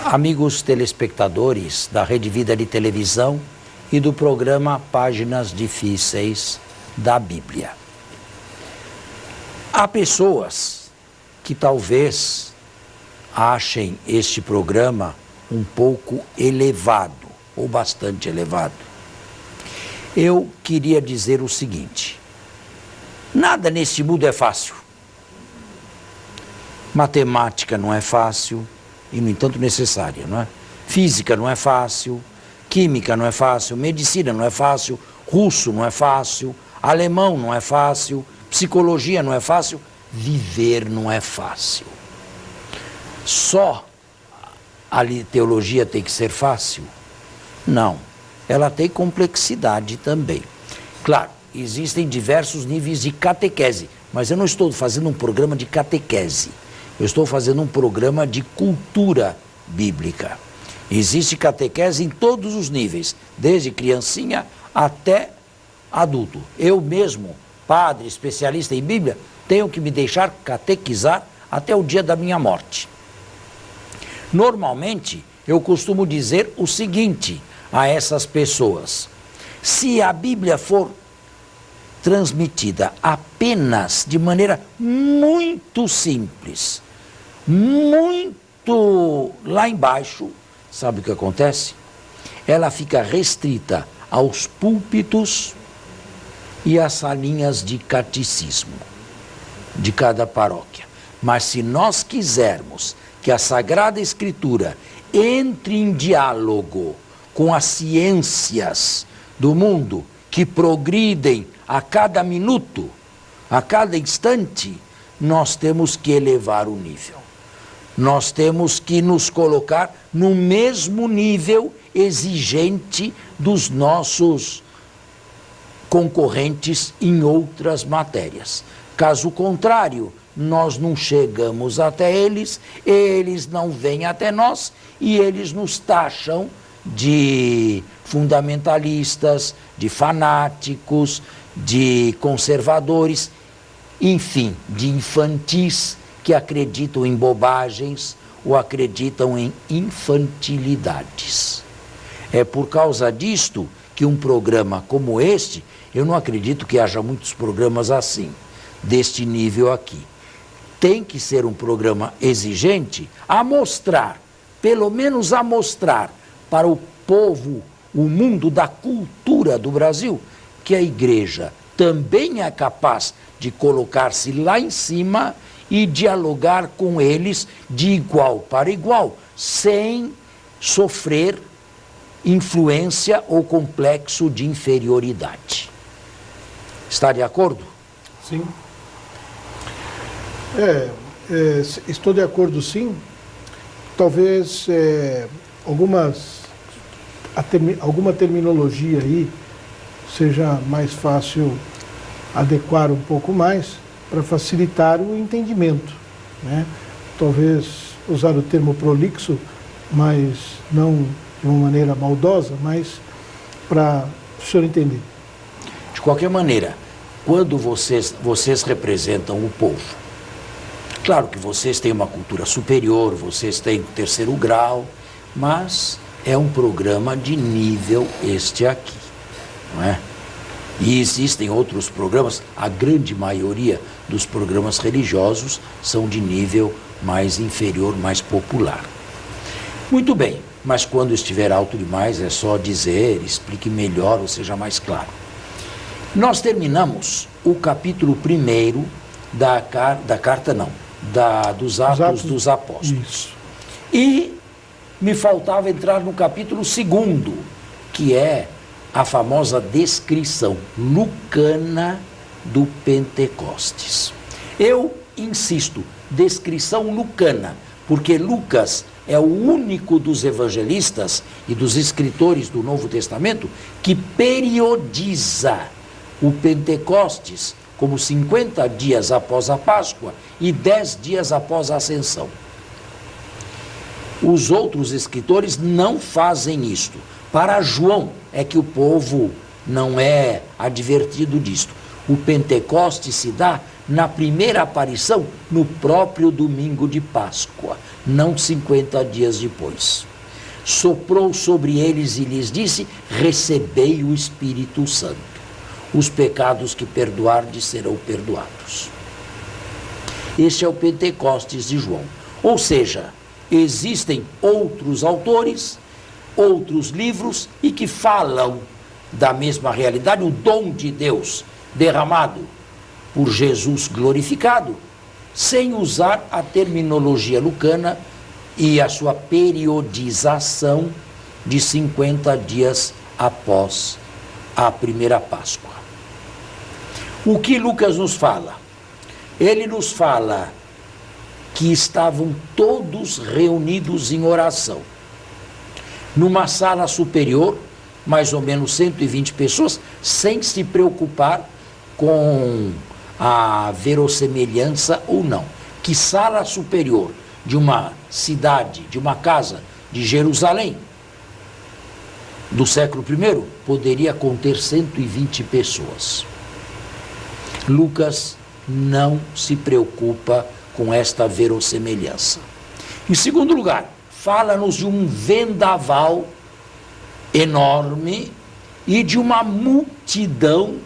Amigos telespectadores da Rede Vida de Televisão e do programa Páginas Difíceis da Bíblia. Há pessoas que talvez achem este programa um pouco elevado, ou bastante elevado. Eu queria dizer o seguinte: nada neste mundo é fácil. Matemática não é fácil e, no entanto, necessária, não é? Física não é fácil, química não é fácil, medicina não é fácil, russo não é fácil, alemão não é fácil, psicologia não é fácil, viver não é fácil. Só a teologia tem que ser fácil? Não, ela tem complexidade também. Claro, existem diversos níveis de catequese, mas eu não estou fazendo um programa de catequese. Eu estou fazendo um programa de cultura bíblica. Existe catequese em todos os níveis, desde criancinha até adulto. Eu mesmo, padre, especialista em Bíblia, tenho que me deixar catequizar até o dia da minha morte. Normalmente, eu costumo dizer o seguinte a essas pessoas: se a Bíblia for transmitida apenas de maneira muito simples, muito lá embaixo, sabe o que acontece? Ela fica restrita aos púlpitos e às salinhas de catecismo de cada paróquia. Mas se nós quisermos que a Sagrada Escritura entre em diálogo com as ciências do mundo, que progridem a cada minuto, a cada instante, nós temos que elevar o nível. Nós temos que nos colocar no mesmo nível exigente dos nossos concorrentes em outras matérias. Caso contrário, nós não chegamos até eles, eles não vêm até nós e eles nos taxam de fundamentalistas, de fanáticos, de conservadores, enfim, de infantis que acreditam em bobagens ou acreditam em infantilidades. É por causa disto que um programa como este, eu não acredito que haja muitos programas assim, deste nível aqui. Tem que ser um programa exigente a mostrar, pelo menos a mostrar para o povo, o mundo da cultura do Brasil, que a igreja também é capaz de colocar-se lá em cima e dialogar com eles de igual para igual, sem sofrer influência ou complexo de inferioridade. Está de acordo? Sim. Estou de acordo, sim. Talvez alguma terminologia aí seja mais fácil adequar um pouco mais para facilitar o entendimento, né? Talvez usar o termo prolixo, mas não de uma maneira maldosa, mas para o senhor entender. De qualquer maneira, quando vocês representam o povo, claro que vocês têm uma cultura superior, vocês têm terceiro grau, mas é um programa de nível este aqui, não é? E existem outros programas, a grande maioria dos programas religiosos são de nível mais inferior, mais popular. Muito bem, mas quando estiver alto demais é só dizer, explique melhor ou seja mais claro. Nós terminamos o capítulo 1 dos Atos dos Apóstolos. Isso. E me faltava entrar no capítulo 2, que é a famosa descrição lucana do Pentecostes. Eu insisto, descrição lucana, porque Lucas é o único dos evangelistas e dos escritores do Novo Testamento que periodiza o Pentecostes como 50 dias após a Páscoa e 10 dias após a Ascensão. Os outros escritores não fazem isto. Para João é que o povo não é advertido disto. O Pentecostes se dá na primeira aparição, no próprio domingo de Páscoa, não 50 dias depois. Soprou sobre eles e lhes disse: recebei o Espírito Santo. Os pecados que perdoardes serão perdoados. Este é o Pentecostes de João. Ou seja, existem outros autores, outros livros e que falam da mesma realidade, o dom de Deus derramado por Jesus glorificado, sem usar a terminologia lucana e a sua periodização de 50 dias após a primeira Páscoa. O que Lucas nos fala? Ele nos fala que estavam todos reunidos em oração, numa sala superior, mais ou menos 120 pessoas, sem se preocupar com a verossemelhança ou não. Que sala superior de uma cidade, de uma casa de Jerusalém, do século I, poderia conter 120 pessoas. Lucas não se preocupa com esta verossemelhança. Em segundo lugar, fala-nos de um vendaval enorme e de uma multidão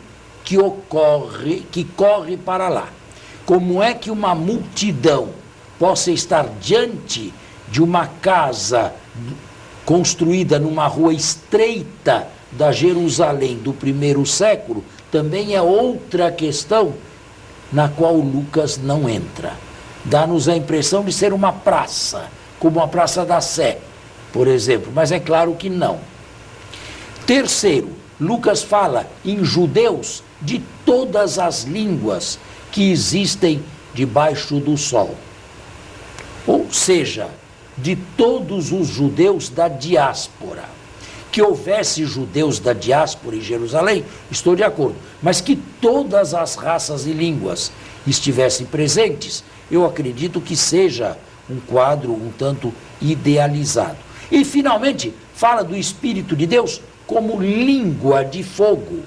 que corre para lá. Como é que uma multidão possa estar diante de uma casa construída numa rua estreita da Jerusalém do primeiro século, também é outra questão na qual Lucas não entra. Dá-nos a impressão de ser uma praça, como a Praça da Sé, por exemplo, mas é claro que não. Terceiro, Lucas fala em judeus de todas as línguas que existem debaixo do sol. Ou seja, de todos os judeus da diáspora. Que houvesse judeus da diáspora em Jerusalém, estou de acordo, mas que todas as raças e línguas estivessem presentes, eu acredito que seja um quadro um tanto idealizado. E, finalmente, fala do Espírito de Deus como língua de fogo,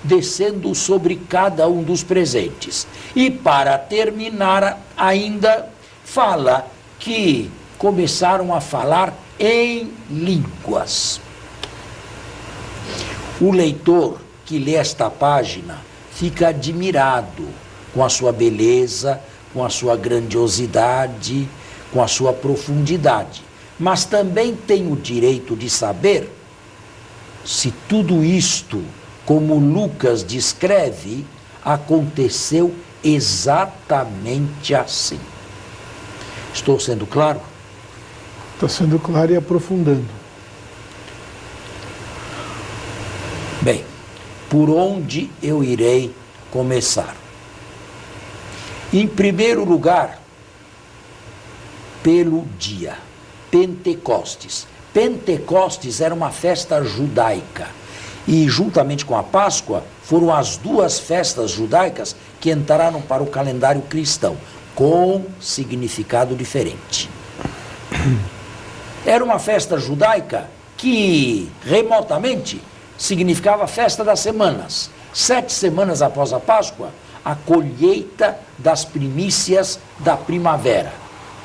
descendo sobre cada um dos presentes. E, para terminar, ainda fala que começaram a falar em línguas. O leitor que lê esta página fica admirado com a sua beleza, com a sua grandiosidade, com a sua profundidade. Mas também tem o direito de saber se tudo isto, como Lucas descreve, aconteceu exatamente assim. Estou sendo claro? Está sendo claro e aprofundando. Bem, por onde eu irei começar? Em primeiro lugar, pelo dia, Pentecostes. Pentecostes era uma festa judaica e, juntamente com a Páscoa, foram as duas festas judaicas que entraram para o calendário cristão, com significado diferente. Era uma festa judaica que, remotamente, significava festa das semanas. 7 semanas após a Páscoa, a colheita das primícias da primavera,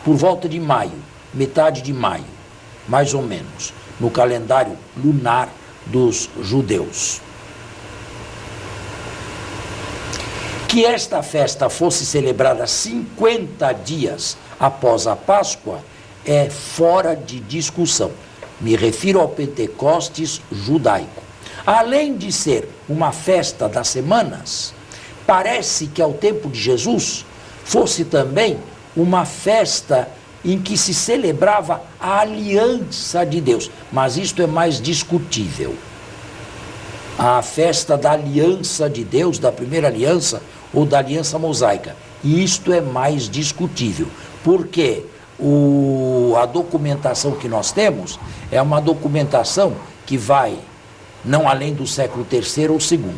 por volta de maio, metade de maio, mais ou menos, no calendário lunar dos judeus. Que esta festa fosse celebrada 50 dias após a Páscoa é fora de discussão. Me refiro ao Pentecostes judaico. Além de ser uma festa das semanas, parece que ao tempo de Jesus fosse também uma festa em que se celebrava a aliança de Deus. Mas isto é mais discutível. A festa da aliança de Deus, da primeira aliança ou da aliança mosaica. Isto é mais discutível. Porque a documentação que nós temos é uma documentação que vai não além do século III ou II.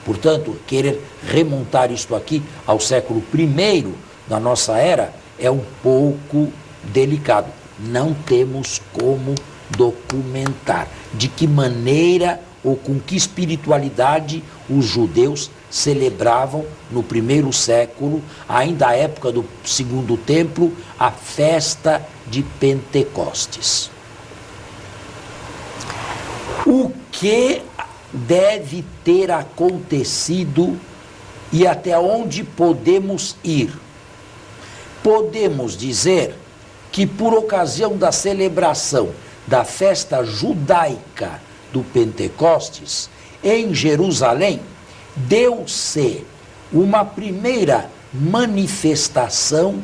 Portanto, querer remontar isto aqui ao século I da nossa era é um pouco delicado. Não temos como documentar de que maneira ou com que espiritualidade os judeus celebravam no primeiro século, ainda à época do Segundo Templo, a festa de Pentecostes. O que deve ter acontecido e até onde podemos ir? Podemos dizer que, por ocasião da celebração da festa judaica do Pentecostes, em Jerusalém, deu-se uma primeira manifestação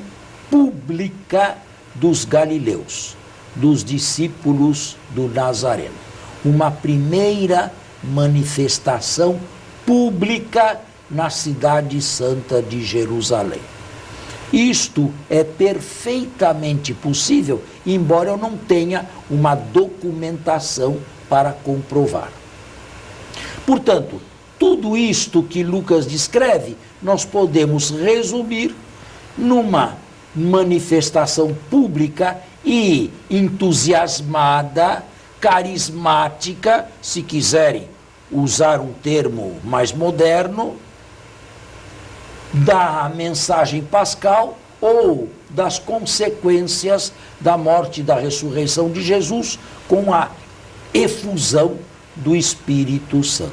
pública dos galileus, dos discípulos do Nazareno. Uma primeira manifestação pública na cidade santa de Jerusalém. Isto é perfeitamente possível, embora eu não tenha uma documentação para comprovar. Portanto, tudo isto que Lucas descreve, nós podemos resumir numa manifestação pública e entusiasmada, carismática, se quiserem usar um termo mais moderno, da mensagem pascal ou das consequências da morte e da ressurreição de Jesus com a efusão do Espírito Santo.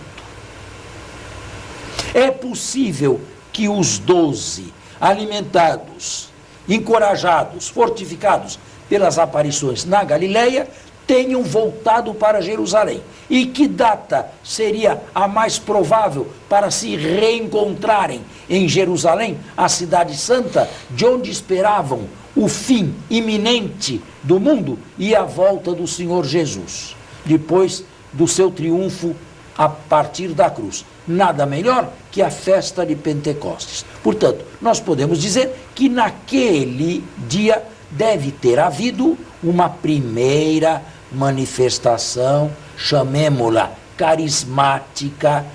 É possível que os 12, alimentados, encorajados, fortificados pelas aparições na Galileia, tenham voltado para Jerusalém. E que data seria a mais provável para se reencontrarem em Jerusalém, a cidade santa, de onde esperavam o fim iminente do mundo e a volta do Senhor Jesus, depois do seu triunfo a partir da cruz? Nada melhor que a festa de Pentecostes. Portanto, nós podemos dizer que naquele dia deve ter havido uma primeira manifestação, chamemo-la carismática,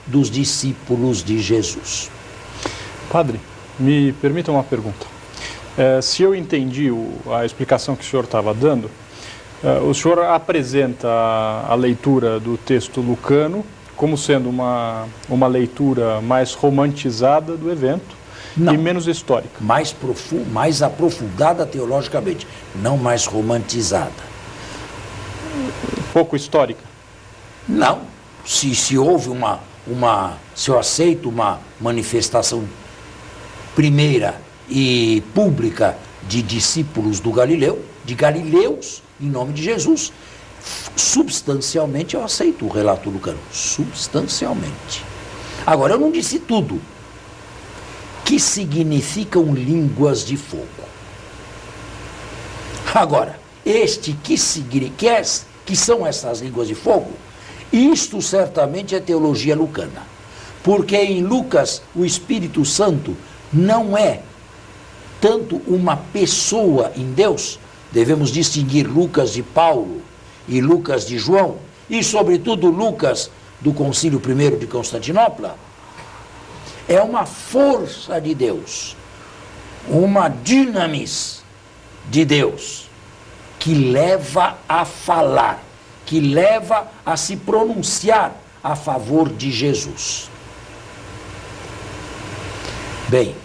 dos discípulos de Jesus. Padre, me permita uma pergunta. Se eu entendi a explicação que o senhor estava dando, o senhor apresenta a leitura do texto lucano como sendo uma leitura mais romantizada do evento. Não. E menos histórica. Mais aprofundada teologicamente, não mais romantizada. Pouco histórica? Não. Se houve se eu aceito uma manifestação primeira e pública de discípulos do Galileu, de galileus, em nome de Jesus, substancialmente eu aceito o relato lucano. Substancialmente. Agora, eu não disse tudo. Que significam línguas de fogo? Agora, que são essas línguas de fogo? Isto certamente é teologia lucana, porque em Lucas o Espírito Santo não é tanto uma pessoa em Deus. Devemos distinguir Lucas de Paulo e Lucas de João, e sobretudo Lucas do Concílio I de Constantinopla. É uma força de Deus, uma dinamis de Deus, que leva a falar, que leva a se pronunciar a favor de Jesus. Bem,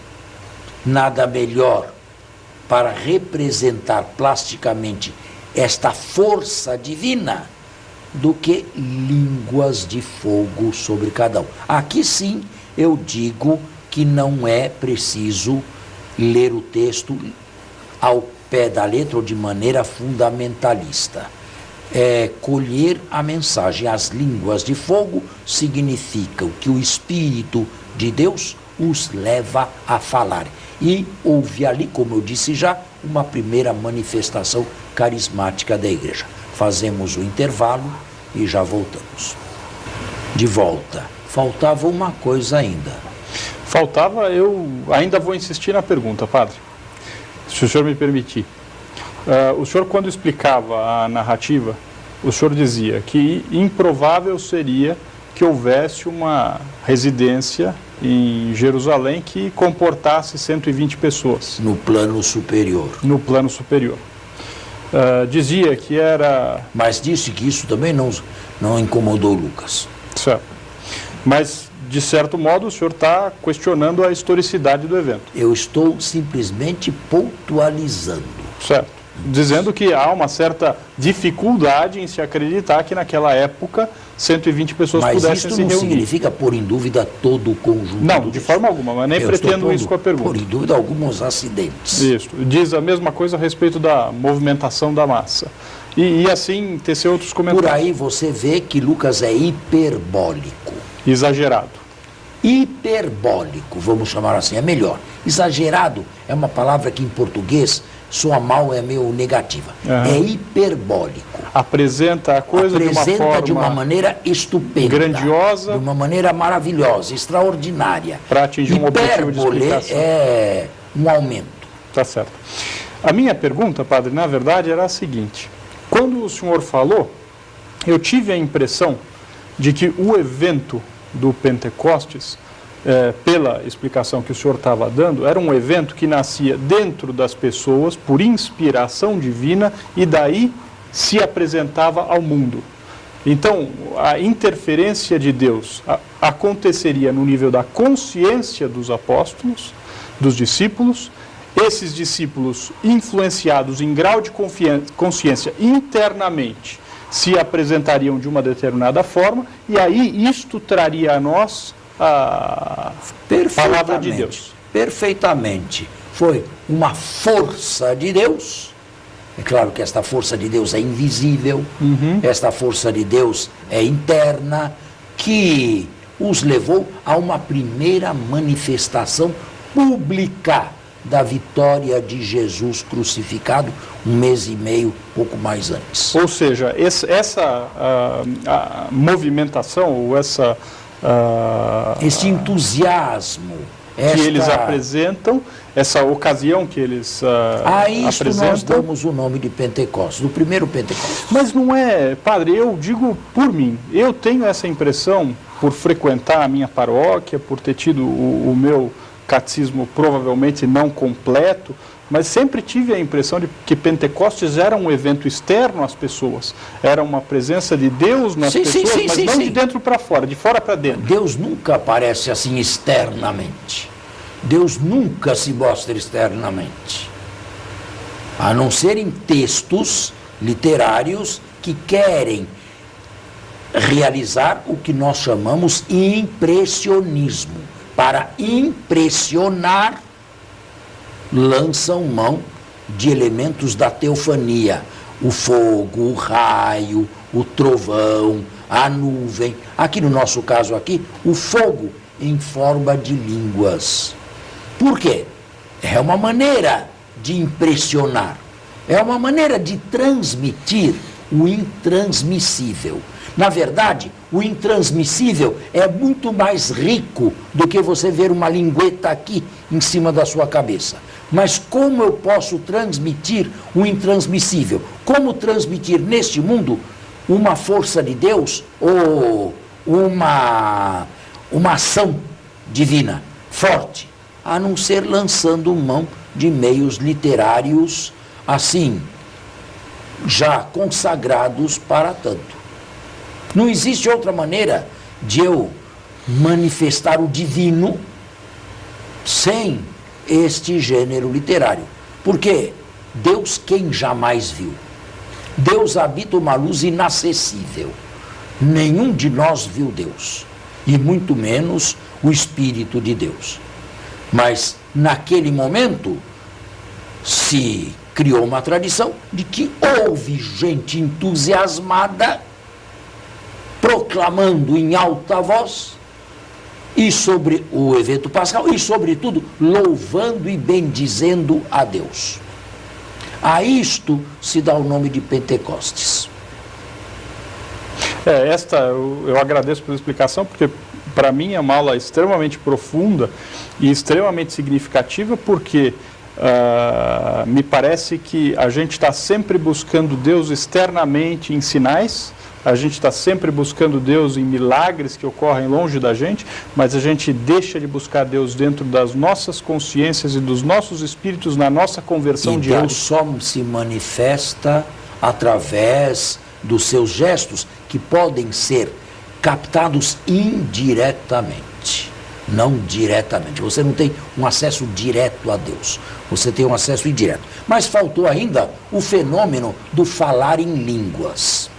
nada melhor para representar plasticamente esta força divina do que línguas de fogo sobre cada um. Aqui sim, eu digo que não é preciso ler o texto ao pé da letra ou de maneira fundamentalista. Colher a mensagem. As línguas de fogo significam que o Espírito de Deus os leva a falar. E houve ali, como eu disse já, uma primeira manifestação carismática da igreja. Fazemos o intervalo e já voltamos. De volta. Faltava uma coisa ainda. Eu ainda vou insistir na pergunta, padre, se o senhor me permitir. O senhor, quando explicava a narrativa, o senhor dizia que improvável seria que houvesse uma residência em Jerusalém que comportasse 120 pessoas. No plano superior. No plano superior. dizia que era... Mas disse que isso também não incomodou Lucas. Certo. Mas, de certo modo, o senhor está questionando a historicidade do evento. Eu estou simplesmente pontualizando. Certo. Dizendo que há uma certa dificuldade em se acreditar que naquela época 120 pessoas mas pudessem isto se não reunir. significa pôr em dúvida todo o conjunto. Não, de forma alguma, mas nem Eu pretendo estou isso com a pergunta. Pôr em dúvida alguns acidentes. Isso. Diz a mesma coisa a respeito da movimentação da massa. E assim, tecer outros comentários. Por aí você vê que Lucas é hiperbólico. Exagerado. Hiperbólico, vamos chamar assim, é melhor. Exagerado é uma palavra que em português soa mal, é meio negativa. É hiperbólico. Apresenta a coisa de uma maneira estupenda. Grandiosa. De uma maneira maravilhosa, extraordinária. Para atingir um objetivo de explicação. É um aumento. Tá certo. A minha pergunta, padre, na verdade era a seguinte. Quando o senhor falou, eu tive a impressão de que o evento do Pentecostes, pela explicação que o senhor estava dando, era um evento que nascia dentro das pessoas por inspiração divina e daí se apresentava ao mundo. Então, a interferência de Deus aconteceria no nível da consciência dos apóstolos, dos discípulos. Esses discípulos, influenciados em grau de consciência internamente, se apresentariam de uma determinada forma, e aí isto traria a nós a palavra de Deus. Perfeitamente. Foi uma força de Deus. É claro que esta força de Deus é invisível, esta força de Deus é interna, que os levou a uma primeira manifestação pública da vitória de Jesus crucificado, 1 mês e meio, pouco mais antes. Ou seja, essa movimentação, ou esse entusiasmo, que eles apresentam, essa ocasião que eles a isto apresentam. Nós damos o nome de Pentecostes, do primeiro Pentecostes. Mas não é, padre, eu digo por mim, eu tenho essa impressão, por frequentar a minha paróquia, por ter tido o meu catecismo provavelmente não completo, mas sempre tive a impressão de que Pentecostes era um evento externo às pessoas, era uma presença de Deus nas pessoas, mas não de dentro para fora, de fora para dentro. Deus nunca aparece assim externamente. Deus nunca se mostra externamente. A não ser em textos literários que querem realizar o que nós chamamos impressionismo. Para impressionar, lançam mão de elementos da teofania. O fogo, o raio, o trovão, a nuvem. Aqui no nosso caso aqui, o fogo em forma de línguas. Por quê? É uma maneira de impressionar. É uma maneira de transmitir o intransmissível. Na verdade, o intransmissível é muito mais rico do que você ver uma lingueta aqui em cima da sua cabeça. Mas como eu posso transmitir o intransmissível? Como transmitir neste mundo uma força de Deus ou uma ação divina forte? A não ser lançando mão de meios literários assim, já consagrados para tanto. Não existe outra maneira de eu manifestar o divino sem este gênero literário. Porque Deus quem jamais viu? Deus habita uma luz inacessível. Nenhum de nós viu Deus, e muito menos o Espírito de Deus. Mas naquele momento se criou uma tradição de que houve gente entusiasmada proclamando em alta voz, e sobre o evento pascal, e sobretudo louvando e bendizendo a Deus. A isto se dá o nome de Pentecostes. Eu agradeço pela explicação, porque para mim é uma aula extremamente profunda e extremamente significativa, porque me parece que a gente está sempre buscando Deus externamente em sinais, a gente está sempre buscando Deus em milagres que ocorrem longe da gente, mas a gente deixa de buscar Deus dentro das nossas consciências e dos nossos espíritos na nossa conversão diária. Deus só se manifesta através dos seus gestos, que podem ser captados indiretamente, não diretamente. Você não tem um acesso direto a Deus, você tem um acesso indireto. Mas faltou ainda o fenômeno do falar em línguas.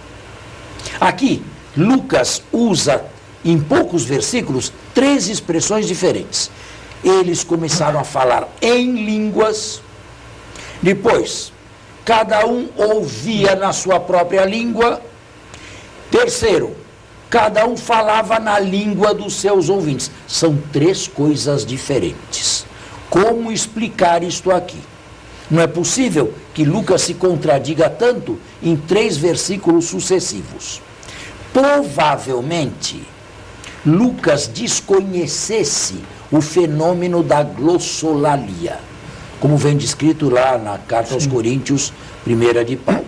Aqui, Lucas usa, em poucos versículos, 3 expressões diferentes. Eles começaram a falar em línguas, depois, cada um ouvia na sua própria língua. Terceiro, cada um falava na língua dos seus ouvintes. São 3 coisas diferentes. Como explicar isto aqui? Não é possível que Lucas se contradiga tanto em 3 versículos sucessivos. Provavelmente, Lucas desconhecesse o fenômeno da glossolalia, como vem descrito lá na carta aos Coríntios, 1 de Paulo.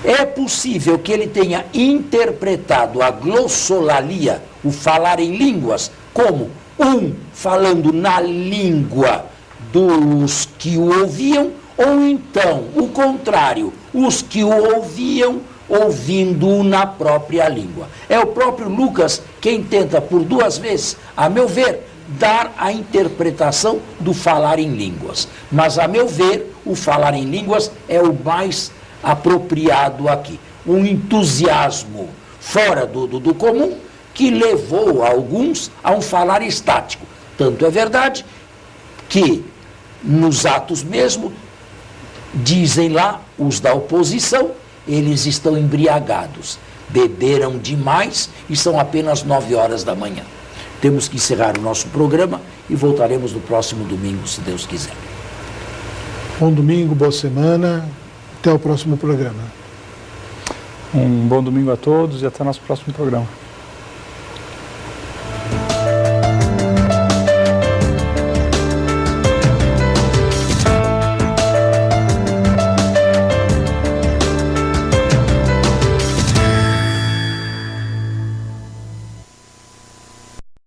É possível que ele tenha interpretado a glossolalia, o falar em línguas, como um falando na língua dos que o ouviam, ou então, o contrário, os que o ouviam ouvindo-o na própria língua. É o próprio Lucas quem tenta, por 2 vezes, a meu ver, dar a interpretação do falar em línguas. Mas, a meu ver, o falar em línguas é o mais apropriado aqui. Um entusiasmo fora do comum que levou alguns a um falar estático. Tanto é verdade que, nos Atos mesmo, dizem lá, os da oposição, eles estão embriagados, beberam demais e são apenas 9 horas da manhã. Temos que encerrar o nosso programa e voltaremos no próximo domingo, se Deus quiser. Bom domingo, boa semana, até o próximo programa. Um bom domingo a todos e até o nosso próximo programa.